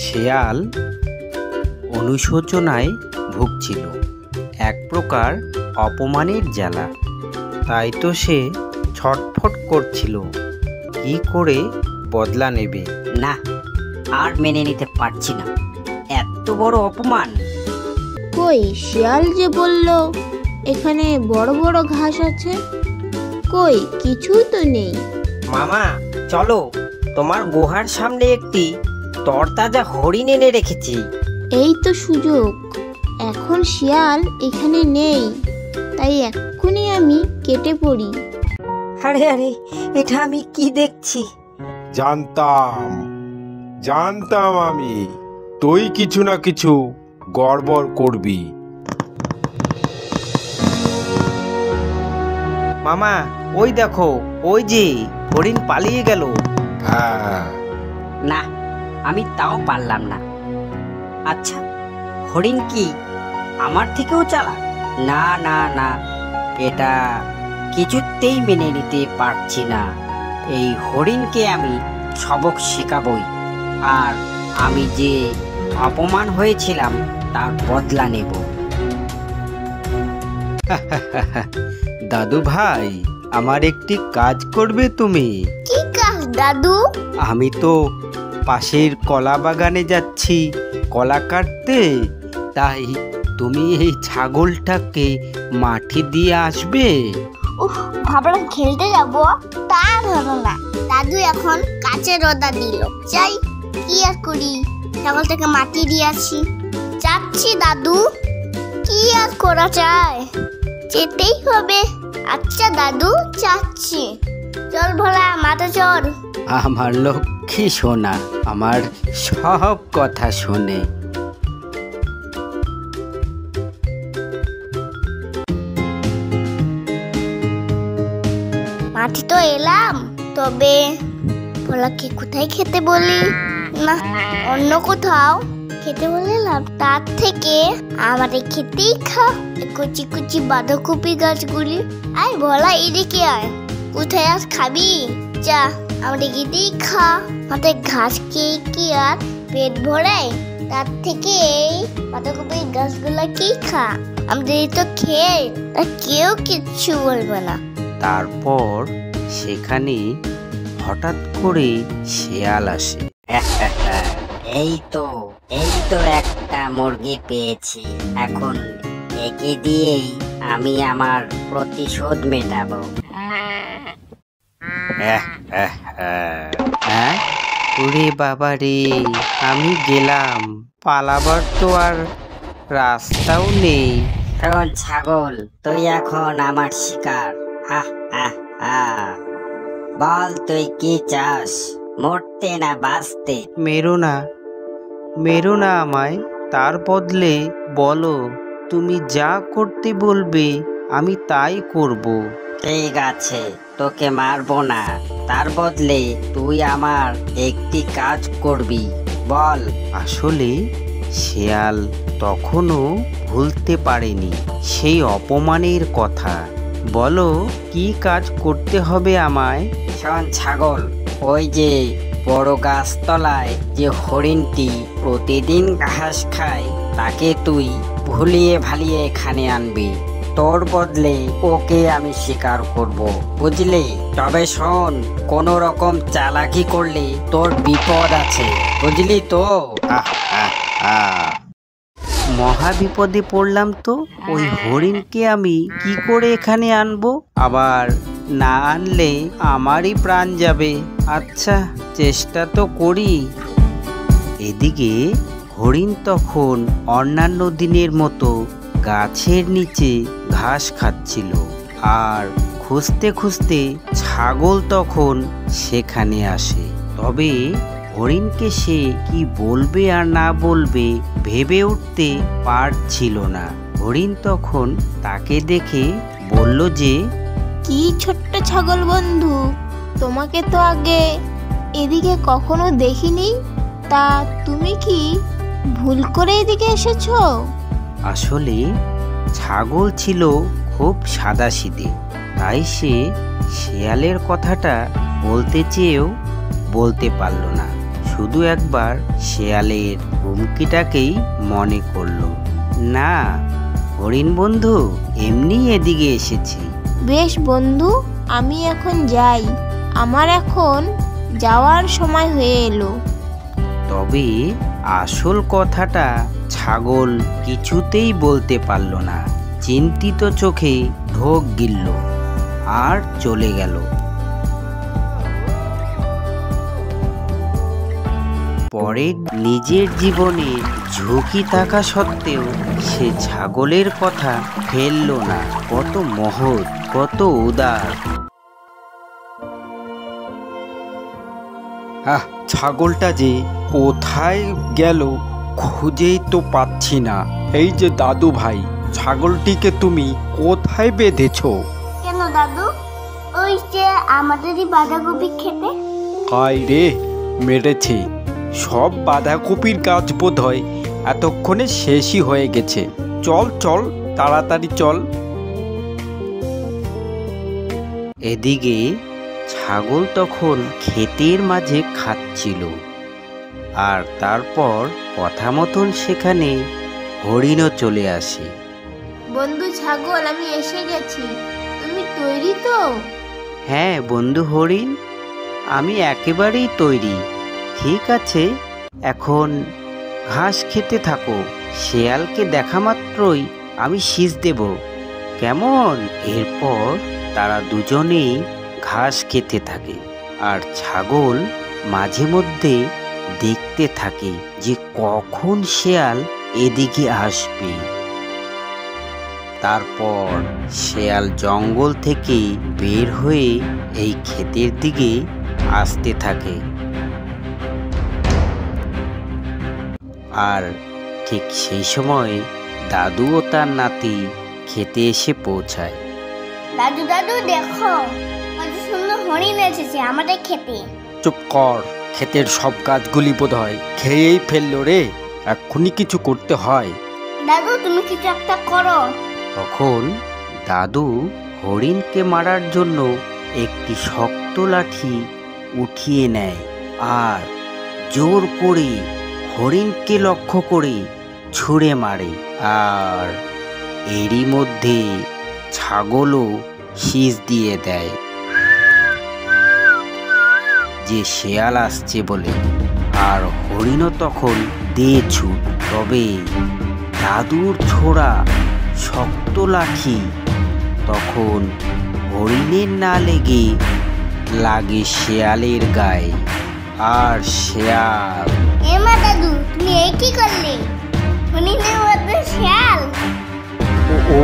শেয়াল অনুশোচনায় ভুগছিল, এক প্রকার অপমানের জ্বালা। তাই তো সে ছটফট করছিল, কি করে বদলা নেবে। না, আর মেনে নিতে পারছি না এত বড় অপমান। কই, শিয়াল যে বলল এখানে বড় বড় ঘাস আছে, কই কিছুই তো নেই। মামা চলো, তোমার গুহার সামনে একটি তরতাজা হরিণ এনে রেখেছি। এই তো সুযোগ, এখন শিয়াল এখানে নেই, তাই এক্ষুনি আমি কেটে পড়ি। আরে আরে, এটা আমি কি দেখছি? জানতাম আমি তুই কিছু না কিছু গড়বড় করবি। মামা, ওই দেখো, ওই যে হরিণ পালিয়ে গেল। হ্যাঁ, না, আমি তাও পারলাম না। আচ্ছা, হরিণ কি আমার থেকেও চালাক? না না না, এটা কিছুতেই মেনে নিতে পারছি না। এই হরিণকে আমি সবক শেখাবই, আর আমি যে অপমান হয়েছিলাম তার বদলা নেব। দাদু ভাই, আমার একটি কাজ করবে তুমি? কি কাজ দাদু? আমি তো পাশের কলা বাগানে যাচ্ছি কলা কাটতে, তাই তুমি এই ছাগলটাকে মাটি দিয়ে আসবে। উফ, ভাবলাম খেলতে যাব, তা হলো না। দাদু এখন কাচের রোদা দিল, যাই কি আর করি, ছাগলটাকে মাটি দিয়ে আসি। যাচ্ছি দাদু, কি আর করা যায়, যেতেই হবে। আচ্ছা দাদু, যাচ্ছি। চল ভোলা, মাথা চল। আমার লক্ষ্মী সোনা আমার সব কথা শোনে। মাটি তো এলাম, তবে ভোলাকে কোথায় খেতে বলি? না, অন্য কোথাও খেতে বললাম, তার থেকে আমাদের খেতেই খা। কুচি কুচি বাঁধাকপি গাছগুলি। আয় ভোলা, এদিকে আয়। কোথায় আজ খাবি? যা, আমাদের খেতেই খা। আমাদের ঘাস খেয়ে কি আর পেট ভরে? তার থেকে এই বাঁধাকপির গাছগুলাকেই খা। আমাদের তো খেয়ে আর কেউ কিচ্ছু বলবে না। তারপর সেখানে হঠাৎ করে শেয়াল আসে। এই তো একটা মুরগি পেয়েছি, এখন একে দিয়েই আমি আমার প্রতিশোধ মেটাবো। হ্যাঁ, ওরে বাবা রে, আমি গেলাম, পালাবার তো আর রাস্তাও নেই। শোন ছাগল, তুই এখন আমার শিকার। বল তুই কি চাস, মরতে না বাঁচতে? মেরো না আমায়, তার বদলে বলো তুমি যা করতে বলবে আমি তাই করব। ঠিক আছে, তোকে মারবো না, তার বদলে তুই আমার একটি কাজ করবি, বল। আসলে শেয়াল তখনও ভুলতে পারেনি সেই অপমানের কথা। বলো, কি কাজ করতে হবে আমায়? শোন ছাগল, ওই যে বড় গাছতলায় যে হরিণটি প্রতিদিন ঘাস খায়, তাকে তুই ভুলিয়ে ভালিয়ে এখানে আনবি। তোর বদলে ওকে আমি শিকার করব, বুঝলি? তবে শোন, কোন রকম চালাকি করলে তোর বিপদ আছে, বুঝলি তো? মহা বিপদে পড়লাম তো। ওই হরিণকে আমি কি করে এখানে আনবো? আবার না আনলে আমারই প্রাণ যাবে। আচ্ছা, চেষ্টা তো করি। এদিকে হরিণ তখন অন্যান্য দিনের মতো গাছের নিচে ঘাস খাচ্ছিল, আর খুঁজতে খুঁজতে ছাগল তখন সেখানে আসে। তবে হরিণকে সে কি বলবে আর না বলবে ভেবে উঠতে পারছিল না। হরিণ তখন তাকে দেখে বলল যে, কি ছোট্ট ছাগল বন্ধু, তোমাকে তো আগে এদিকে কখনো দেখিনি, তা তুমি কি ভুল করে এদিকে এসেছো? আসলে ছাগল ছিল খুব সাদাসিধে, তাই সে শেয়ালের কথাটা বলতে চেয়েও বলতে পারল না। শুধু একবার শেয়ালের হুমকিটাকেই মনে করলো। না, হরিণ বন্ধু এমনি এদিকে এসেছি। বেশ বন্ধু, আমি এখন যাই, আমার এখন যাওয়ার সময় হয়ে এলো। তবে আসল কথাটা ছাগল কিছুতেই বলতে পারল না। চিন্তিত চোখে ঢোক গিলল আর চলে গেল। পরে নিজের জীবনে ঝুঁকি থাকা সত্ত্বেও সে ছাগলের কথা ফেলল না। কত মহৎ, কত উদার। ছাগলটা যে কোথায় গেল খুঁজেই তো পাচ্ছি না। এই যে দাদু ভাই, ছাগলটিকে তুমি কোথায় বেঁধেছো? কেন দাদু? ওই যে আমাদেরই বাঁধাকপি খেতে। হায় রে, মেরেছে। সব বাঁধাকপির গাছ বোধ হয় এতক্ষণে শেষই হয়ে গেছে। চল চল, তাড়াতাড়ি চল। এদিকে ছাগল তখন ক্ষেতের মাঝে খাচ্ছিল, আর তারপর কথা মতন সেখানে হরিণও চলে আসে। বন্ধু ছাগল, আমি এসে গেছি, তুমি তৈরি তো? হ্যাঁ বন্ধু হরিণ, আমি একেবারেই তৈরি। ঠিক আছে, এখন ঘাস খেতে থাকো। শেয়ালকে দেখা মাত্রই আমি শীষ দেব, কেমন? এরপর তারা দুজনেই ঘাস খেতে থাকে, আর ছাগল মাঝে মধ্যে দেখতে থাকে যে কখন শেয়াল এদিকে আসবে। তারপর শেয়াল জঙ্গল থেকে বের হয়ে এই ক্ষেতের দিকে আসতে থাকে। আর ঠিক সেই সময় দাদু ও তার নাতি খেতে এসে পৌঁছায়। দাদু দাদু দেখো, কত সুন্দর হরিণ এসেছে আমাদের খেতে। চুপ কর, ক্ষেতের সব গাছগুলি বোধ হয় খেয়েই ফেললো রে। এক্ষুনি কিছু করতে হয়। দাদু তুমি কিছু একটা করো। তখন দাদু হরিণকে মারার জন্য একটি শক্ত লাঠি উঠিয়ে নেয় আর জোর করে হরিণকে লক্ষ্য করে ছুঁড়ে মারে। আর এরই মধ্যে ছাগলও শীষ দিয়ে দেয় যে শেয়াল আসছে বলে। আর হরিণও তখন দিয়ে ছুট। তবে দাদুর ছোড়া শক্ত লাঠি তখন হরিণের না লেগে লাগে শেয়ালের গায়ে। আর শেয়াল, এমা দাদু তুমি এই কি করলে? হরিণের মধ্যে শেয়াল। ও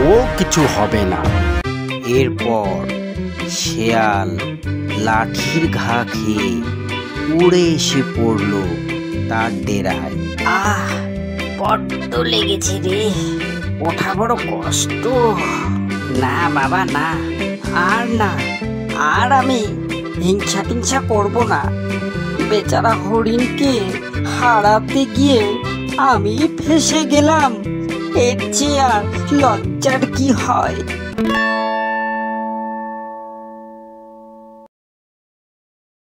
ও কিছু হবে না। এরপর শেয়াল লাঠির ঘা খেয়ে উড়ে এসে পড়ল তার ডেরায়। বড্ড লেগেছে রে, ওঠা বড় কষ্ট। না বাবা না, আর না, আর আমি হিংসা টিংসা করবো না। বেচারা হরিণকে হারাতে গিয়ে আমি ফেসে গেলাম। এর চেয়ে আর লজ্জার কি হয়?